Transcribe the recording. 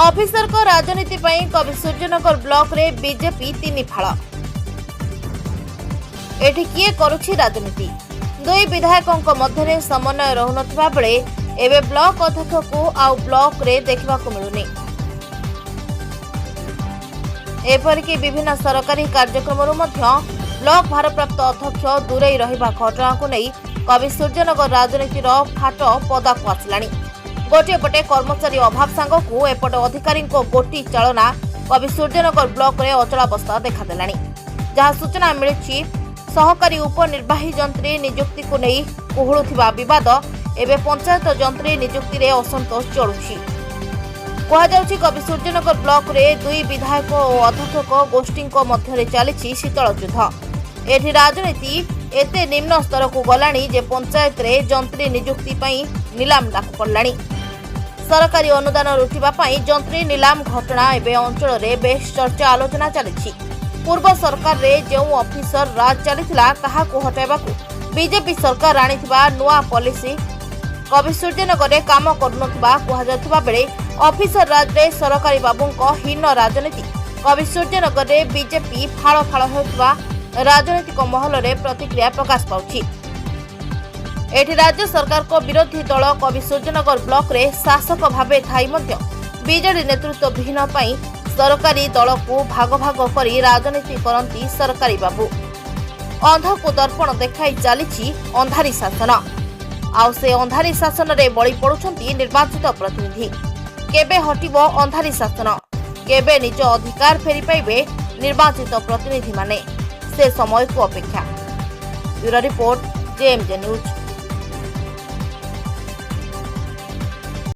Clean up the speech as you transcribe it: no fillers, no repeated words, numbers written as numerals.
Officer को राजनीति पई कवि सूर्यनगर ब्लॉक रे बीजेपी तीन फाड़। एठी किए करुछि राजनीति? दुई विधायकों मध्य समन्वय रहुनथिबा बेले एबे ब्लॉक अध्यक्ष को आउ ब्लॉक रे देखा मिलुनी। एपरिक विभिन्न सरकारी कार्यक्रम ब्लॉक भारप्राप्त अध्यक्ष दूरे रहिबा घटना को नहीं कवि सूर्यनगर राजनीतिर फाट पदाक आसिलानी। गोटे पटे कर्मचारी अभाव सांगकू एपटे अधिकारी गोटी चालना कवि सूर्यनगर ब्लॉक रे अचलावस्था देखादेलानी। जहाँ सूचना मिली सहकारी उपनिर्वाही जंत्री नियुक्ति को नहीं कुहुलुथिबा विवाद एवं पंचायत जंत्री नियुक्ति रे असंतोष चलुछि। कहुछि कवि सूर्यनगर ब्लॉक रे दुई विधायक और अध्यक्ष गोष्ठी मध्य चली शीतल युद्ध। एठी राजनीति एते निम्न स्तर को गलानी जे पंचायत रे जंत्री नियुक्ति पई नीलाम डाक पड़लानी। सरकारी अनुदान लुटिबा पई जंत्री नीलाम घटना एबे अंचल रे बेस चर्चा आलोचना चली। पूर्व सरकार रे जो ऑफिसर राज चलीथिला ताहाको हटाइबाकू बीजेपी सरकार आनिथिबा नुआ पॉलिसी कवि सूर्यनगर रे काम करुनथिबा कुहाजाथिबा बेले ऑफिसर राज रे सरकारी बाबूंको हीन राजनीति कवि सूर्यनगर रे बीजेपी फाड़ फाड़ होइथिबा राजनीतिक महल रे प्रतिक्रिया प्रकाश पाउछि। एठी राज्य सरकार को विरोधी दल कवि सूर्यनगर ब्लॉक रे शासक भावे थाई मध्य बीजेडी नेतृत्व विहीन पई सरकारी दल को भाग भाग करी राजनीति करंती सरकारी बाबू। अंध को दर्पण देखाई चली अंधारी शासन। आउ से अंधारी शासन रे बळी पडुछंती निर्वाचित प्रतिनिधि। केबे हटिबो अंधारी शासन? केबे निज अधिकार फेरी पाइबे निर्वाचित प्रतिनिधि माने? से समय को अपेक्षा। Bureau report, JMJ news.